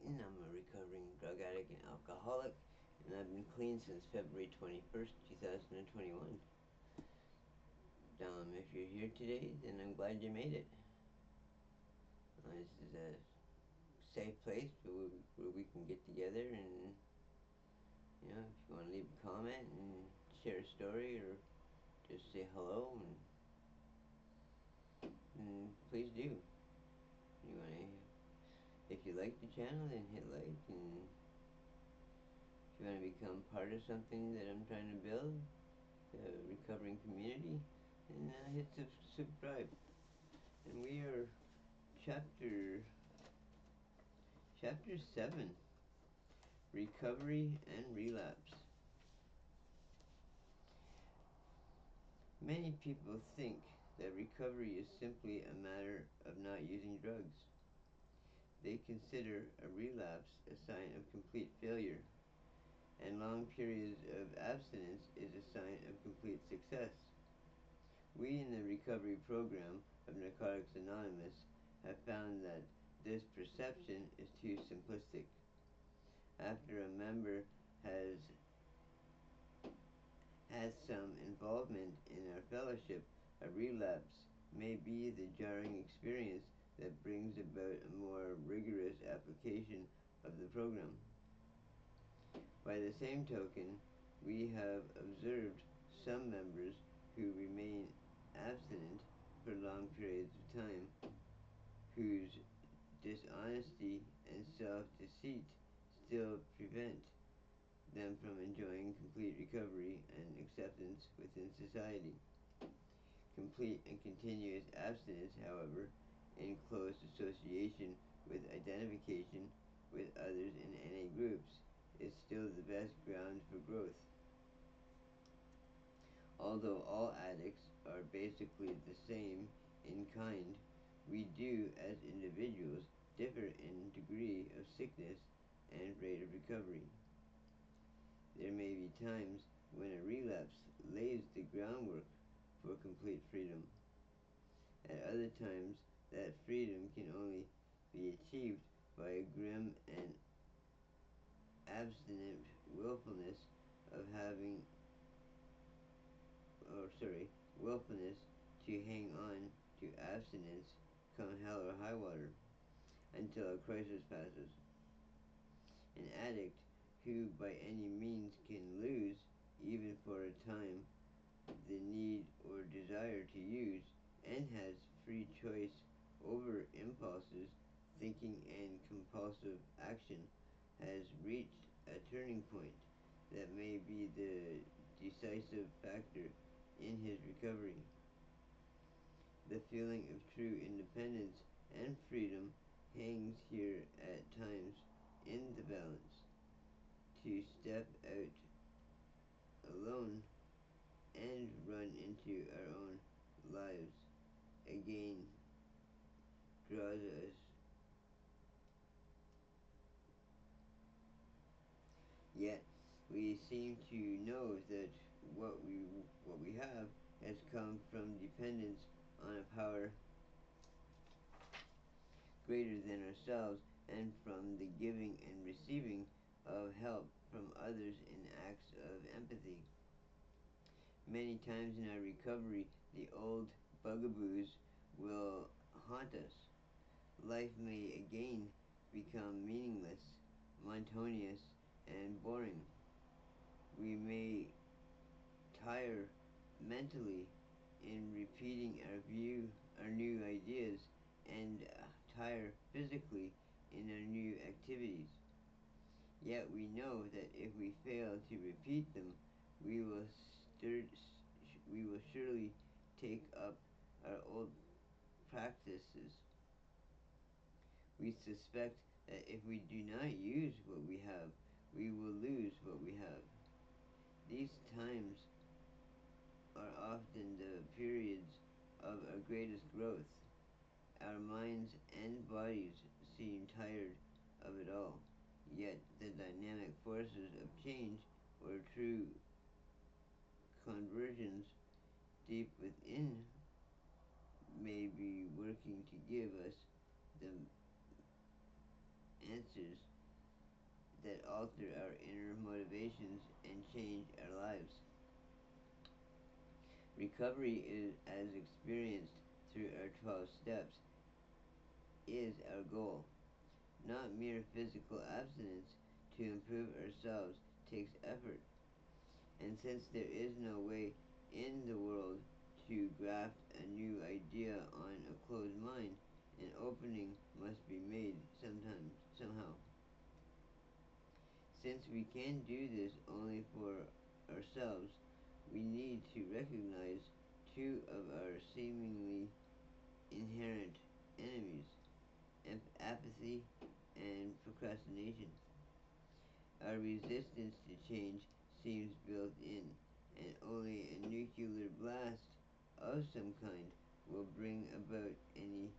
Clayton. I'm a recovering drug addict and alcoholic, and I've been clean since February 21st, 2021. If you're here today, then I'm glad you made it. This is a safe place where we can get together and, if you want to leave a comment and share a story or just say hello, and please do. You want to, if you like the channel, then hit like, and if you want to become part of something that I'm trying to build, the recovering community, then hit subscribe. And we are chapter 7, recovery and relapse. Many people think that recovery is simply a matter of not using drugs. They consider a relapse a sign of complete failure, and long periods of abstinence is a sign of complete success. We in the recovery program of Narcotics Anonymous have found that this perception is too simplistic. After a member has some involvement in our fellowship, a relapse may be the jarring experience that brings about a more rigorous application of the program. By the same token, we have observed some members who remain abstinent for long periods of time, whose dishonesty and self-deceit still prevent them from enjoying complete recovery and acceptance within society. Complete and continuous abstinence, however, in close association with identification with others in NA groups, is still the best ground for growth. Although all addicts are basically the same in kind, we do, as individuals, differ in degree of sickness and rate of recovery. There may be times when a relapse lays the groundwork for complete freedom. At other times, that freedom can only be achieved by a grim and abstinent willfulness willfulness to hang on to abstinence come hell or high water until a crisis passes. An addict who by any means can lose, even for a time, the need or desire to use, and has free choice over impulses, thinking, and compulsive action, has reached a turning point that may be the decisive factor in his recovery. The feeling of true independence and freedom hangs here at times in the balance. To step out alone and run into our own lives again draws us. Yet we seem to know that what we have has come from dependence on a power greater than ourselves, and from the giving and receiving of help from others in acts of empathy. Many times in our recovery, the old bugaboos will haunt us. Life may again become meaningless, monotonous, and boring. We may tire mentally in repeating our new ideas, and tire physically in our new activities. Yet we know that if we fail to repeat them, we will surely take up our old practices. We suspect that if we do not use what we have, we will lose what we have. These times are often the periods of our greatest growth. Our minds and bodies seem tired of it all, yet the dynamic forces of change or true conversions deep within may be working to give us the answers that alter our inner motivations and change our lives. Recovery is as experienced through our 12 steps is our goal. Not mere physical abstinence to improve ourselves takes effort. And since there is no way in the world to graft a new idea on a closed mind, an opening must be made somehow. Since we can do this only for ourselves, we need to recognize two of our seemingly inherent enemies: apathy and procrastination. Our resistance to change seems built in, and only a nuclear blast of some kind will bring about any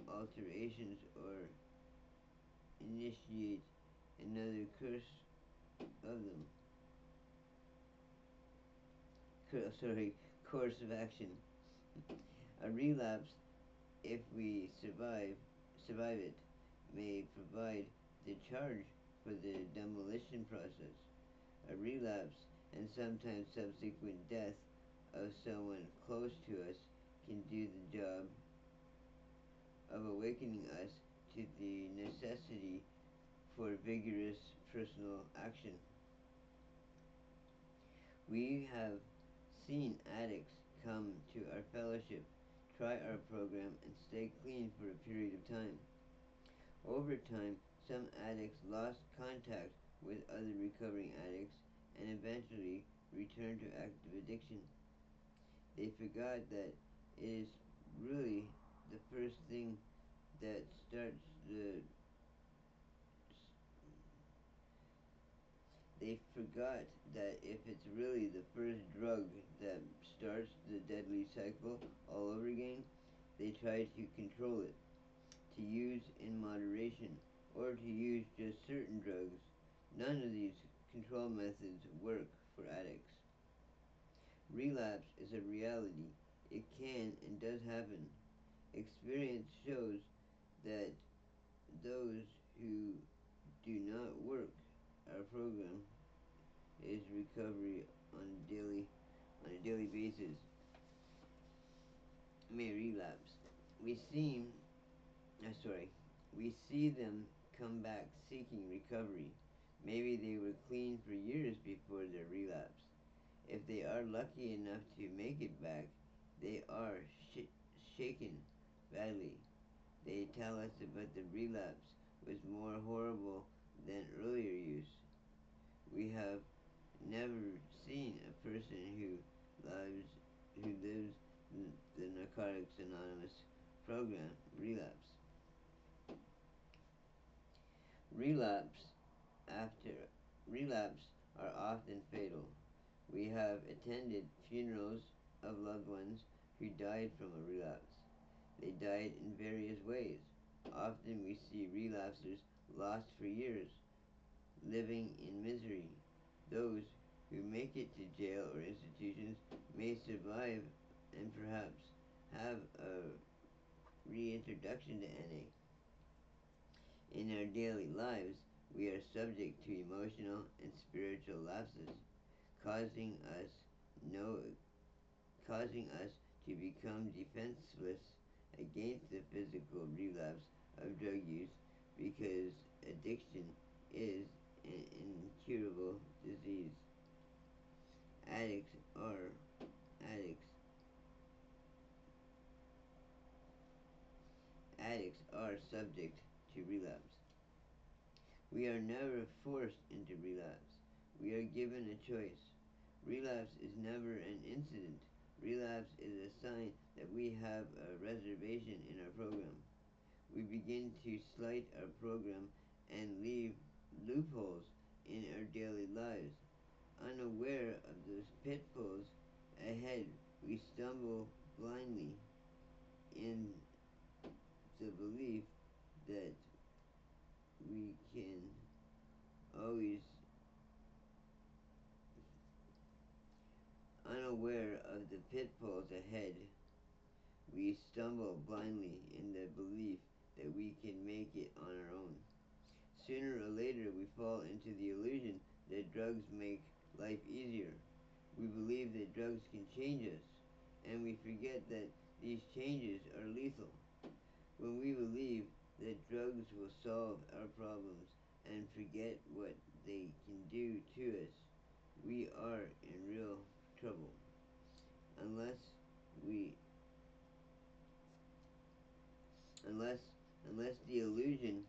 alterations or initiate another of them. Course of action. A relapse, if we survive it, may provide the charge for the demolition process. A relapse and sometimes subsequent death of someone close to us can do the job of awakening us to the necessity for vigorous personal action. We have seen addicts come to our fellowship, try our program, and stay clean for a period of time. Over time, some addicts lost contact with other recovering addicts and eventually returned to active addiction. They forgot that it is really the first thing that starts the they forgot that if it's really the first drug that starts the deadly cycle all over again, they try to control it, to use in moderation, or to use just certain drugs. None of these control methods work for addicts. Relapse is a reality. It can and does happen. Experience shows that those who do not work our program is recovery on a daily basis may relapse. We see we see them come back seeking recovery. Maybe they were clean for years before their relapse. If they are lucky enough to make it back, they are shaken badly. They tell us about the relapse was more horrible than earlier use. We have never seen a person who lives the Narcotics Anonymous program relapse. Relapse after relapse are often fatal. We have attended funerals of loved ones who died from a relapse. They died in various ways. Often we see relapsers lost for years, living in misery. Those who make it to jail or institutions may survive and perhaps have a reintroduction to NA. In our daily lives, we are subject to emotional and spiritual lapses, causing us no causing us to become defenseless against the physical relapse of drug use because addiction is an incurable disease. Addicts are addicts. Addicts are subject to relapse. We are never forced into relapse. We are given a choice. Relapse is never an incident. Relapse is a sign that we have a reservation in our program. We begin to slight our program and leave loopholes in our daily lives. Unaware of those pitfalls ahead, we stumble blindly in the belief that we can always unaware of the pitfalls ahead, we stumble blindly in the belief that we can make it on our own. Sooner or later, we fall into the illusion that drugs make life easier. We believe that drugs can change us, and we forget that these changes are lethal. When we believe that drugs will solve our problems and forget what they can do to us, we are in real trouble. Unless we unless unless the illusion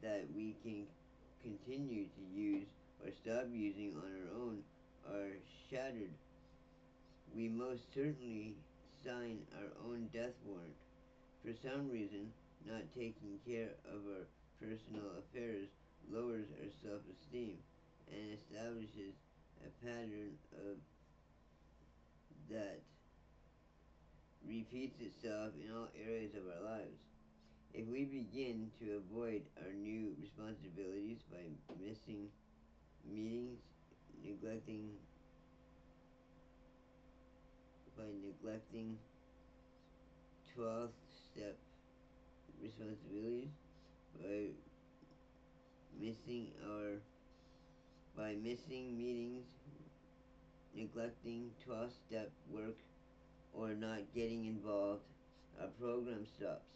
that we can continue to use or stop using on our own are shattered, we most certainly sign our own death warrant. For some reason, not taking care of our personal affairs lowers our self esteem and establishes a pattern of that repeats itself in all areas of our lives. If we begin to avoid our new responsibilities by missing meetings, neglecting by neglecting 12th step responsibilities, by missing our by missing meetings, neglecting 12 step work, or not getting involved, our program stops.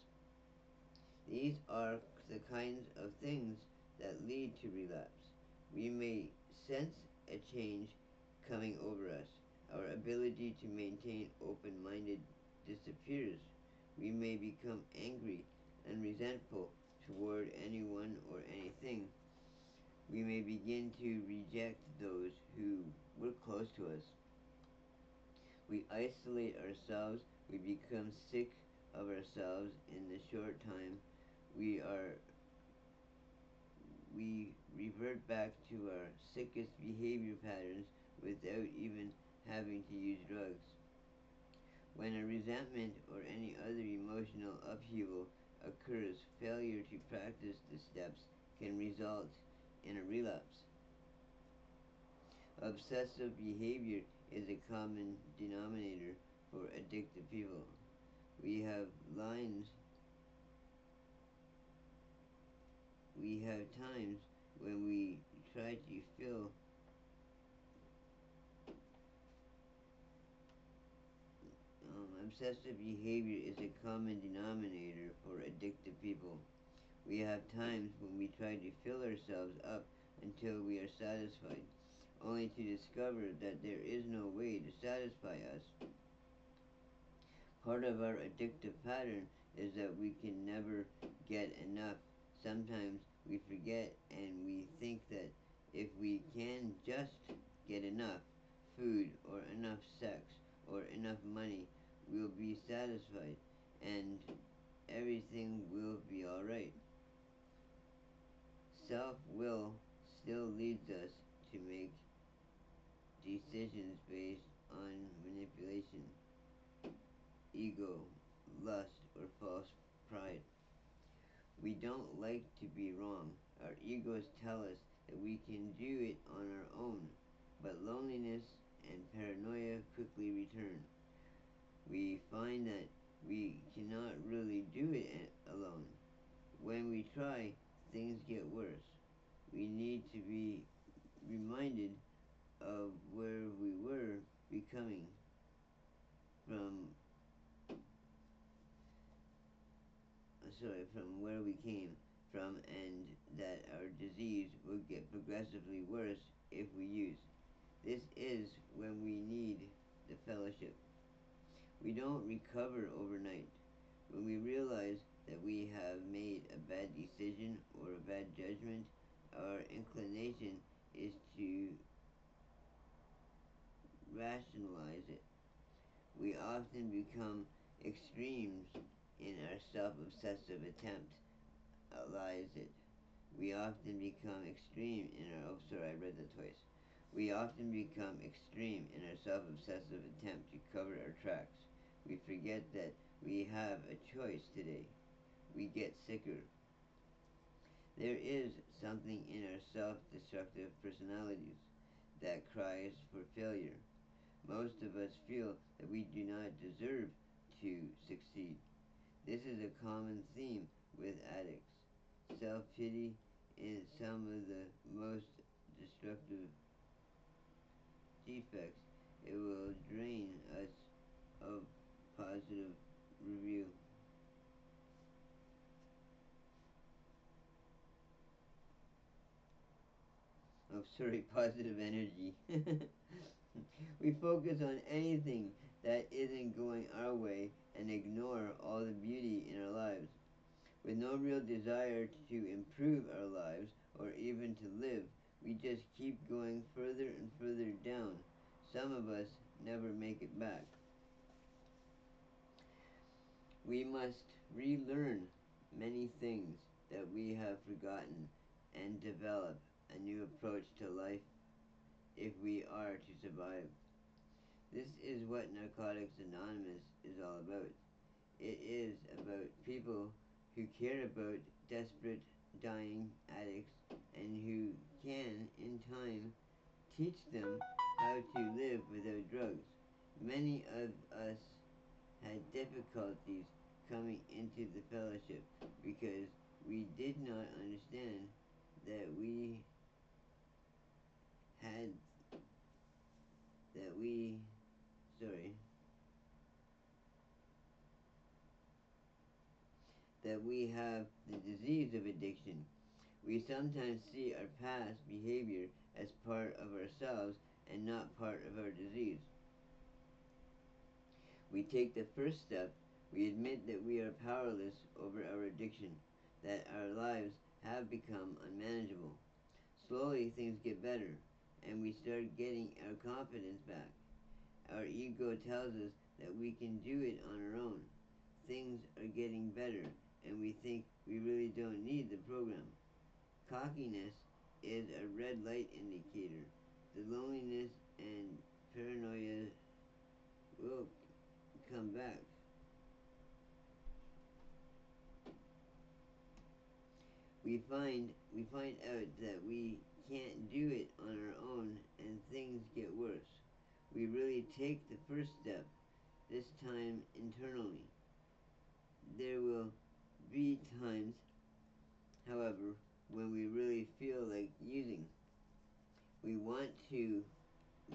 These are the kinds of things that lead to relapse. We may sense a change coming over us. Our ability to maintain open minded disappears. We may become angry and resentful toward anyone or anything. We may begin to reject those who were close to us. We isolate ourselves. We become sick of ourselves in the short time we are we revert back to our sickest behavior patterns without even having to use drugs. When a resentment or any other emotional upheaval occurs, failure to practice the steps can result in a relapse. Obsessive behavior is a common denominator for addicted people. We have lines, we have times when we try to fill obsessive behavior is a common denominator for addicted people. We have times when we try to fill ourselves up until we are satisfied, only to discover that there is no way to satisfy us. Part of our addictive pattern is that we can never get enough. Sometimes we forget and we think that if we can just get enough food or enough sex or enough money, we'll be satisfied and everything will be alright. Self will still leads us to make decisions based on manipulation, ego, lust, or false pride. We don't like to be wrong. Our egos tell us that we can do it on our own, but loneliness and paranoia quickly return. We find that we cannot really do it alone. When we try, things get worse. We need to be reminded of where we were becoming from from where we came from, and that our disease will get progressively worse if we use. This is when we need the fellowship. We don't recover overnight. When we realize that we have made a bad decision or a bad judgment, our inclination is to rationalize it. We often become extremes in our self-obsessive attempt to analyze it. We often become extreme in our, oh sorry, I read that twice. We often become extreme in our self-obsessive attempt to cover our tracks. We forget that we have a choice today. We get sicker. There is something in our self-destructive personalities that cries for failure. Most of us feel that we do not deserve to succeed. This is a common theme with addicts. Self-pity in some of the most destructive defects, it will drain us of positive review. Oh, sorry, positive energy. We focus on anything that isn't going our way and ignore all the beauty in our lives. With no real desire to improve our lives or even to live, we just keep going further and further down. Some of us never make it back. We must relearn many things that we have forgotten and develop a new approach to life if we are to survive. This is what Narcotics Anonymous is all about. It is about people who care about desperate, dying addicts and who can, in time, teach them how to live without drugs. Many of us had difficulties coming into the fellowship because we did not understand that had that we sorry that we have the disease of addiction. We sometimes see our past behavior as part of ourselves and not part of our disease. We take the first step. We admit that we are powerless over our addiction, that our lives have become unmanageable. Slowly things get better, and we start getting our confidence back. Our ego tells us that we can do it on our own. Things are getting better, and we think we really don't need the program. Cockiness is a red light indicator. The loneliness and paranoia will come back. We find out that we can't do it on our own and things get worse. We really take the first step, this time internally. There will be times, however, when we really feel like using. We want to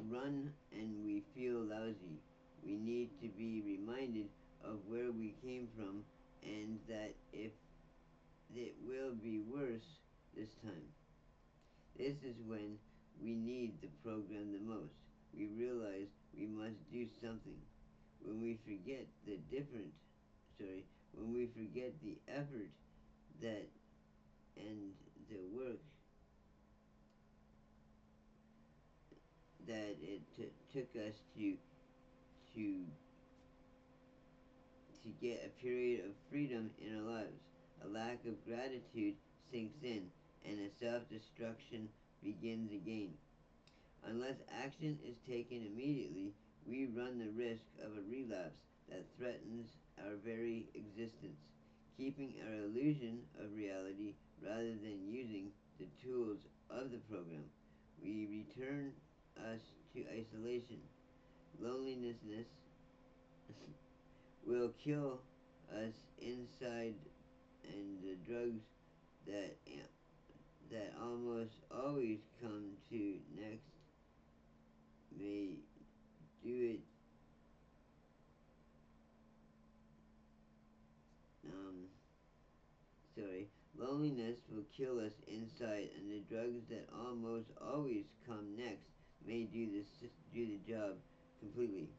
run and we feel lousy. We need to be reminded of where we came from and that if it will be worse this time. This is when we need the program the most. We realize we must do something. When we forget the different, when we forget the effort that and the work that it took us to to get a period of freedom in our lives. A lack of gratitude sinks in, and a self destruction begins again. Unless action is taken immediately, we run the risk of a relapse that threatens our very existence, keeping our illusion of reality rather than using the tools of the program. We return us to isolation. Loneliness will kill us inside, and the drugs that that almost always come to next may do it. Um, Loneliness will kill us inside, and the drugs that almost always come next may do the job completely.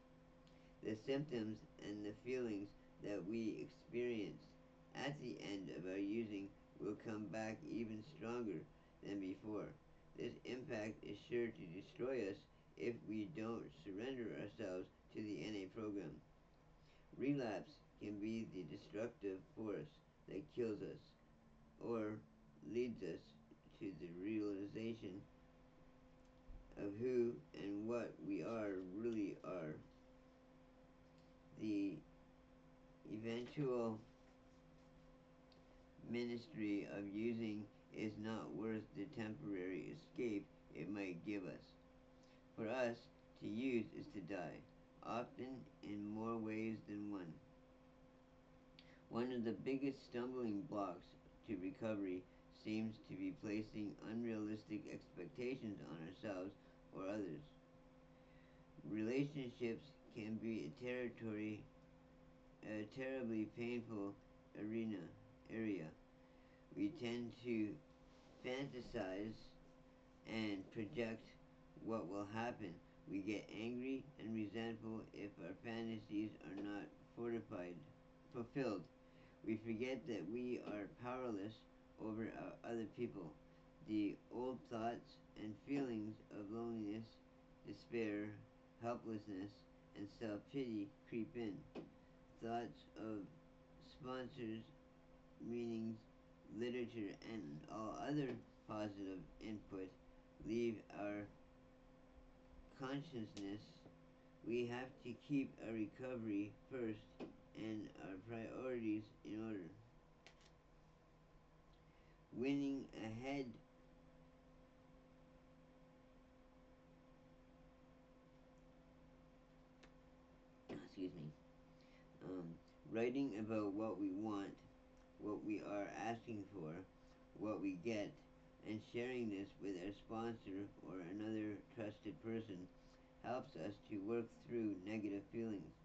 The symptoms and the feelings that we experience at the end of our using will come back even stronger than before. This impact is sure to destroy us if we don't surrender ourselves to the NA program. Relapse can be the destructive force that kills us or leads us to the realization of who and what we are really are. The eventual ministry of using is not worth the temporary escape it might give us. For us, to use is to die, often in more ways than one. One of the biggest stumbling blocks to recovery seems to be placing unrealistic expectations on ourselves or others. Relationships can be a terribly painful arena area. We tend to fantasize and project what will happen. We get angry and resentful if our fantasies are not fulfilled. We forget that we are powerless over other people. The old thoughts and feelings of loneliness, despair, helplessness, and self pity creep in. Thoughts of sponsors, meanings, literature, and all other positive input leave our consciousness. We have to keep our recovery first and our priorities in order. Winning ahead, excuse me, um, writing about what we want, what we are asking for, what we get, and sharing this with our sponsor or another trusted person helps us to work through negative feelings.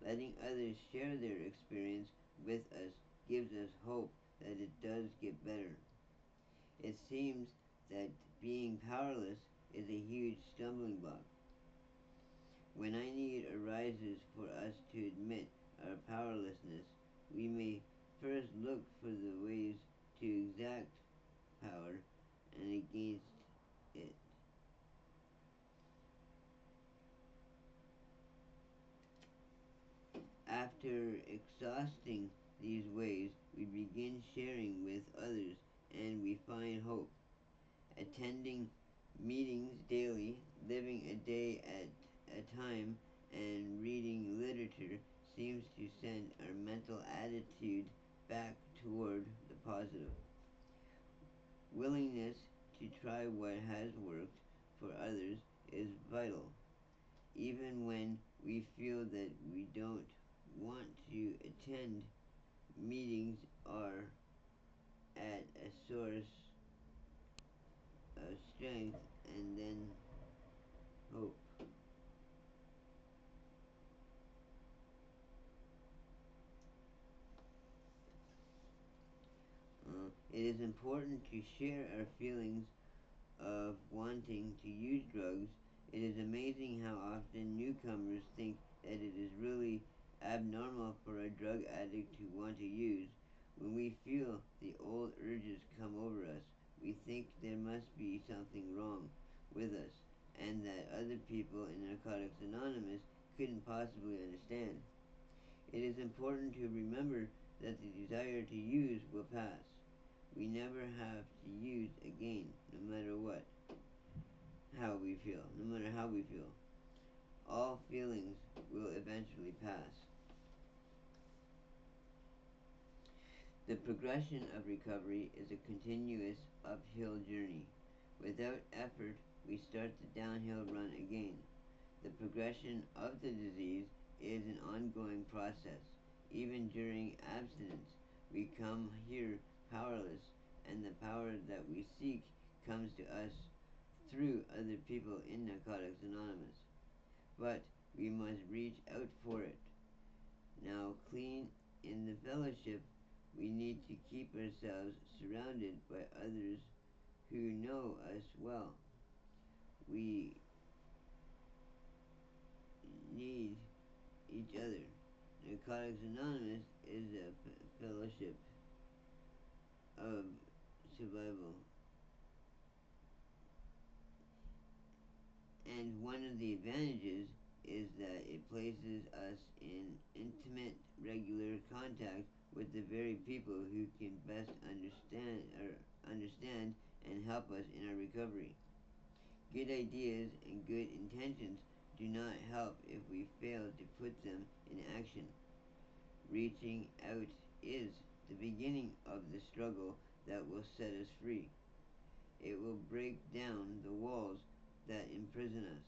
Letting others share their experience with us gives us hope that it does get better. It seems that being powerless is a huge stumbling block. When our need arises for us to admit our powerlessness, we may first look for the ways to exact power and against it. After exhausting these ways, we begin sharing with others and we find hope. Attending meetings daily, living a day at a time, and reading literature seems to send our mental attitude back toward the positive. Willingness to try what has worked for others is vital. Even when we feel that we don't want to attend, meetings are at a source of strength and then hope. It is important to share our feelings of wanting to use drugs. It is amazing how often newcomers think that it is really abnormal for a drug addict to want to use. When we feel the old urges come over us, we think there must be something wrong with us and that other people in Narcotics Anonymous couldn't possibly understand. It is important to remember that the desire to use will pass. We never have to use again, no matter no matter how we feel. All feelings will eventually pass. The progression of recovery is a continuous uphill journey. Without effort, we start the downhill run again. The progression of the disease is an ongoing process. Even during abstinence, we come here powerless, and the power that we seek comes to us through other people in Narcotics Anonymous. But we must reach out for it. Now, clean in the fellowship, we need to keep ourselves surrounded by others who know us well. We need each other. Narcotics Anonymous is a fellowship of survival. And one of the advantages is that it places us in intimate, regular contact with the very people who can best understand and help us in our recovery. Good ideas and good intentions do not help if we fail to put them in action. Reaching out is the beginning of the struggle that will set us free. It will break down the walls that imprison us.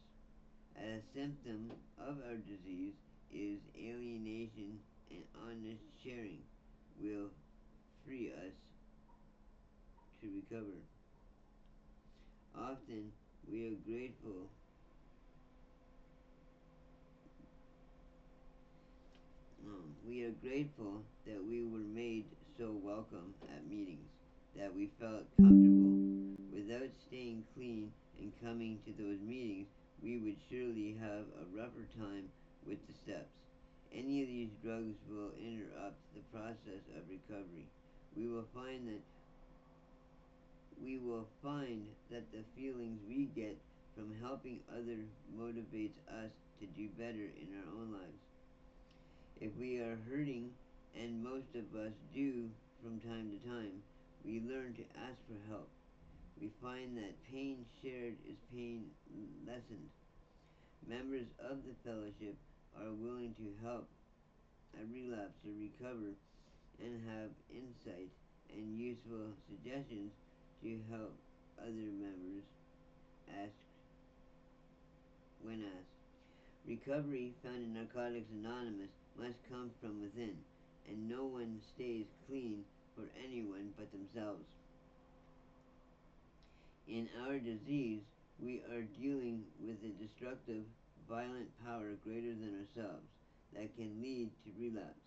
A symptom of our disease is alienation, and honest sharing will free us recover. Often we are grateful we are grateful that we were made so welcome at meetings, that we felt comfortable. Without staying clean and coming to those meetings, we would surely have a rougher time with the steps. Any of these drugs will interrupt the process of recovery. We will find that we will find that the feelings we get from helping others motivates us to do better in our own lives. If we are hurting, and most of us do from time to time, we learn to ask for help. We find that pain shared is pain lessened. Members of the fellowship are willing to help a relapse or recover and have insight and useful suggestions to help other members ask when asked. Recovery found in Narcotics Anonymous must come from within, and no one stays clean for anyone but themselves. In our disease, we are dealing with a destructive, violent power greater than ourselves that can lead to relapse.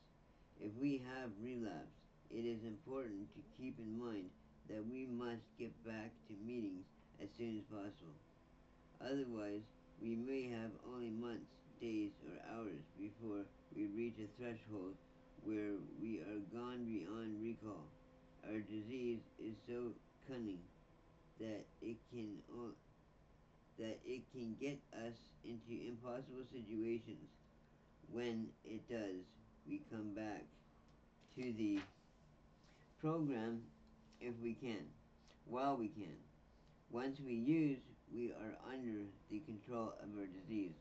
If we have relapse, it is important to keep in mind that we must get back to meetings as soon as possible. Otherwise, we may have only months, days, or hours before we reach a threshold where we are gone beyond recall. Our disease is so cunning that it can get us into impossible situations. When it does, we come back to the program if we can, while we can. Once we use, we are under the control of our disease.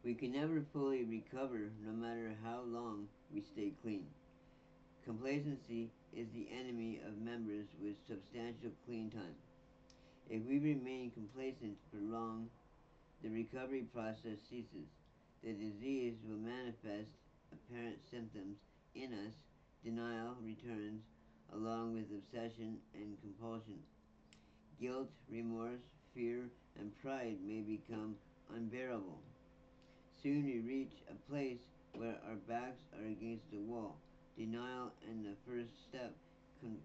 We can never fully recover no matter how long we stay clean. Complacency is the enemy of members with substantial clean time. If we remain complacent for long, the recovery process ceases. The disease will manifest apparent symptoms in us. Denial returns, along with obsession and compulsion. Guilt, remorse, fear, and pride may become unbearable. Soon we reach a place where our backs are against the wall. Denial and the first step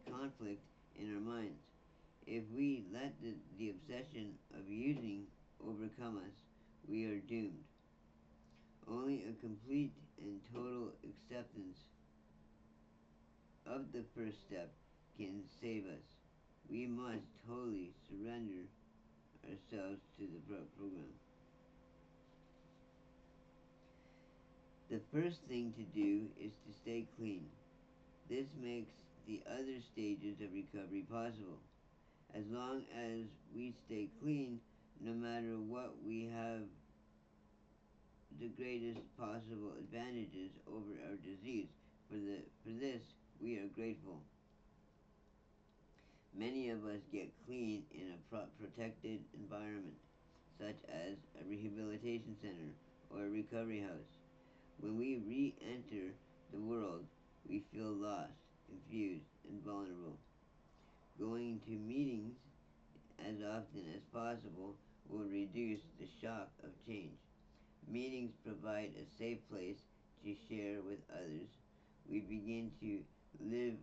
conflict in our minds. If we let the obsession of using overcome us, we are doomed. Only a complete and total acceptance of the first step can save us. We must totally surrender ourselves to the program. The first thing to do is to stay clean. This makes the other stages of recovery possible. As long as we stay clean, no matter what, we have the greatest possible advantages over our disease. For this, we are grateful. Many of us get clean in a protected environment, such as a rehabilitation center or a recovery house. When we re-enter the world, we feel lost, confused, and vulnerable. Going to meetings as often as possible will reduce the shock of change. Meetings provide a safe place to share with others. We begin to live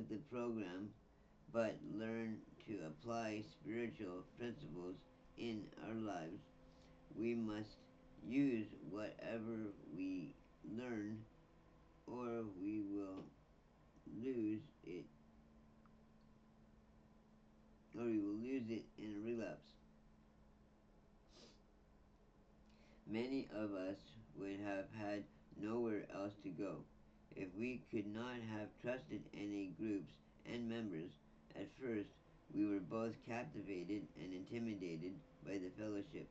the program, but learn to apply spiritual principles in our lives. We must use whatever we learn, or we will lose it, in a relapse. Many of us would have had nowhere else to go if we could not have trusted any groups and members. At first, we were both captivated and intimidated by the fellowship.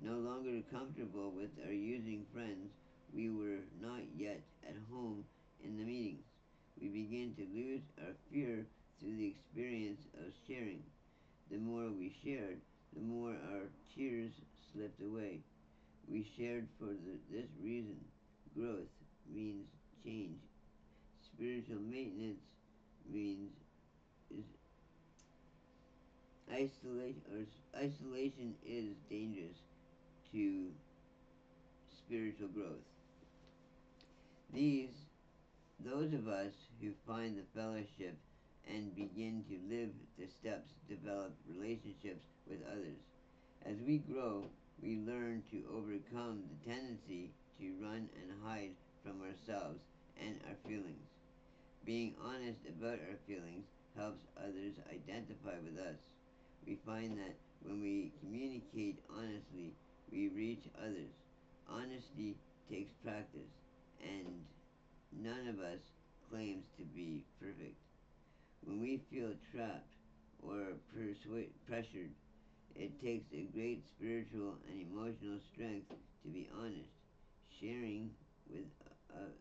No longer comfortable with our using friends, we were not yet at home in the meetings. We began to lose our fear through the experience of sharing. The more we shared, the more our tears slipped away. We shared for this reason. Growth means change, spiritual maintenance means is isolation is dangerous to spiritual growth. These Those of us who find the fellowship and begin to live the steps develop relationships with others. As we grow, we learn to overcome the tendency to run and hide from ourselves and our feelings. Being honest about our feelings helps others identify with us. We find that when we communicate honestly, we reach others. Honesty takes practice, and none of us claims to be perfect. When we feel trapped or pressured, it takes a great spiritual and emotional strength to be honest. Sharing with uh,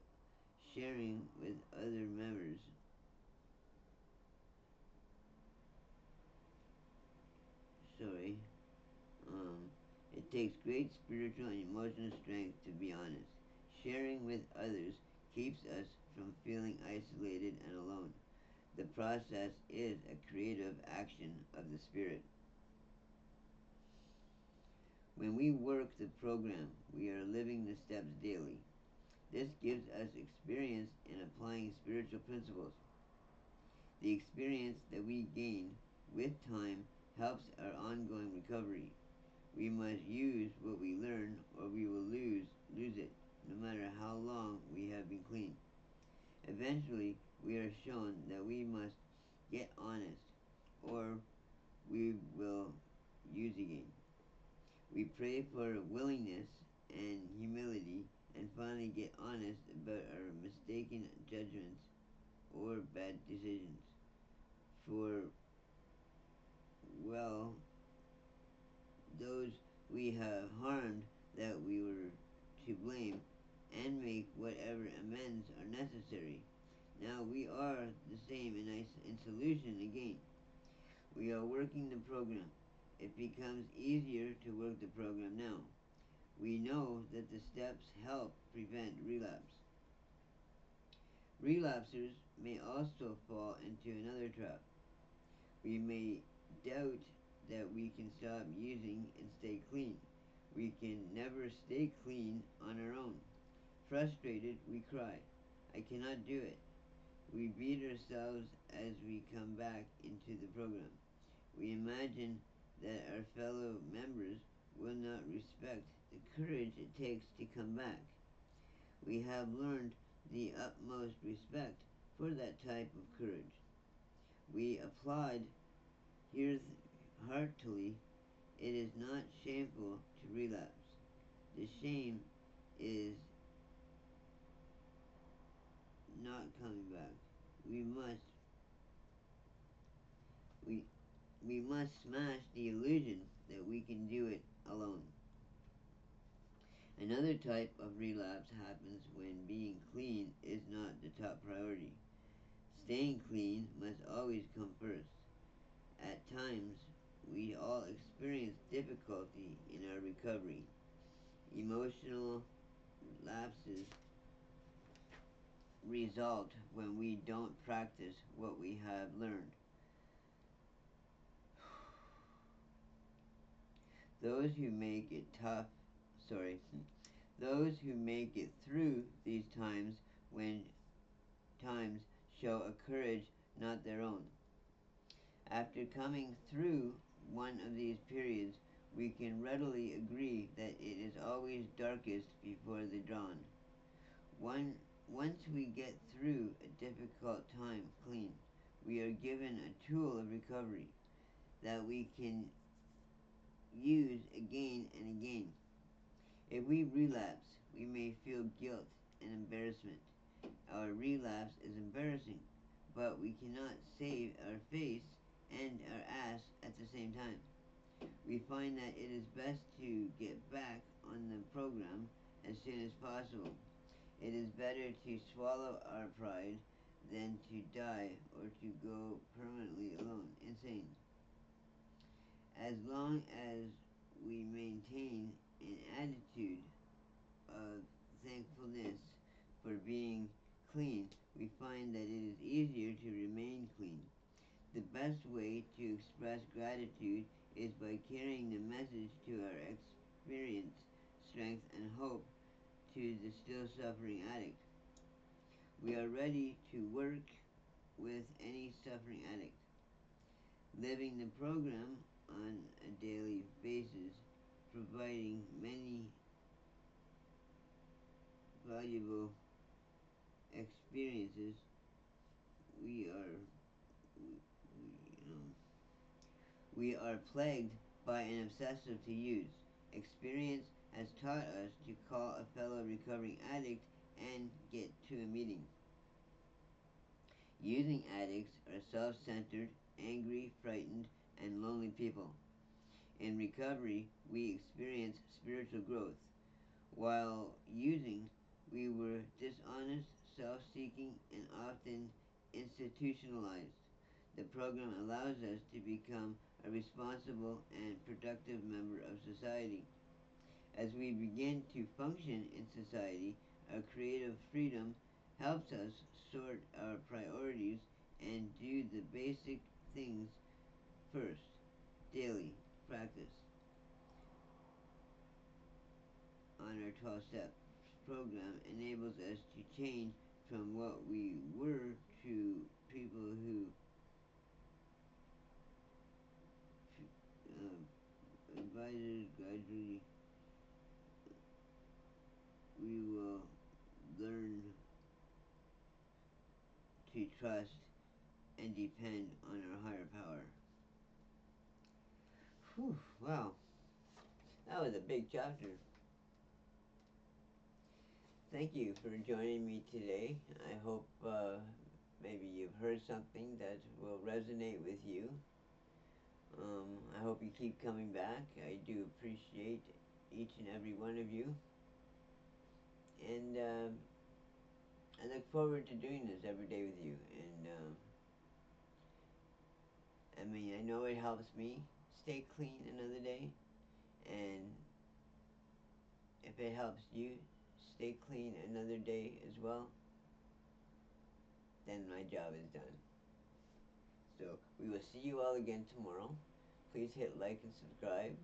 sharing with other members, sorry, um, it takes great spiritual and emotional strength to be honest. Sharing with others keeps us from feeling isolated and alone. The process is a creative action of the Spirit. When we work the program, we are living the steps daily. This gives us experience in applying spiritual principles. The experience that we gain with time helps our ongoing recovery. We must use what we learn or we will lose it, no matter how long we have been clean. Eventually, we are shown that we must get honest or we will use again. We pray for willingness and humility and finally get honest about our mistaken judgments or bad decisions. For, well, those we have harmed that we were to blame and make whatever amends are necessary. Now we are the same in solution again. We are working the program. It becomes easier to work the program now. We know that the steps help prevent relapse. Relapsers may also fall into another trap. We may doubt that we can stop using and stay clean. We can never stay clean on our own. Frustrated, we cry, I cannot do it. We beat ourselves as we come back into the program. We imagine that our fellow members will not respect the courage it takes to come back. We have learned the utmost respect for that type of courage. We applaud here heartily. It is not shameful to relapse. The shame is not coming back. We must we we must smash the illusion that we can do it alone. Another type of relapse happens when being clean is not the top priority. Staying clean must always come first. At times, we all experience difficulty in our recovery. Emotional lapses result when we don't practice what we have learned. Those who make it tough, sorry, those who make it through these when times show a courage not their own. After coming through one of these periods, we can readily agree that it is always darkest before the dawn. Once we get through a difficult time clean, we are given a tool of recovery that we can use again and again. If we relapse, we may feel guilt and embarrassment. Our relapse is embarrassing, but we cannot save our face and our ass at the same time. We find that it is best to get back on the program as soon as possible. It is better to swallow our pride than to die or to go permanently alone, insane. As long as we maintain an attitude of thankfulness for being clean, we find find that it is easier to remain clean. The best way to express gratitude is by carrying the message to our experience, strength, and hope to the still suffering addict. We are ready to work with any suffering addict. Living the program on a daily basis, providing many valuable experiences, we are we are plagued by an obsessive to use. Experience has taught us to call a fellow recovering addict and get to a meeting. Using addicts are self centered, angry, frightened, and lonely people. In recovery, we experience spiritual growth. While using, we were dishonest, self seeking, and often institutionalized. The program allows us to become a responsible and productive member of society. As we begin to function in society, our creative freedom helps us sort our priorities and do the basic things first. Daily practice on our 12 step program enables us to change from what we were to people who advisors gradually we will learn to trust and depend on our higher power. Whew, wow, that was a big chapter. Thank you for joining me today. I hope maybe you've heard something that will resonate with you. I hope you keep coming back. I do appreciate each and every one of you. And I look forward to doing this every day with you. And I mean, I know it helps me stay clean another day. And if it helps you stay clean another day as well, then my job is done. So we will see you all again tomorrow. Please hit like and subscribe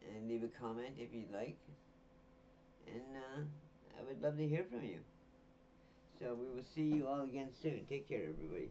and leave a comment if you'd like. And I would love to hear from you. So we will see you all again soon. Take care, everybody.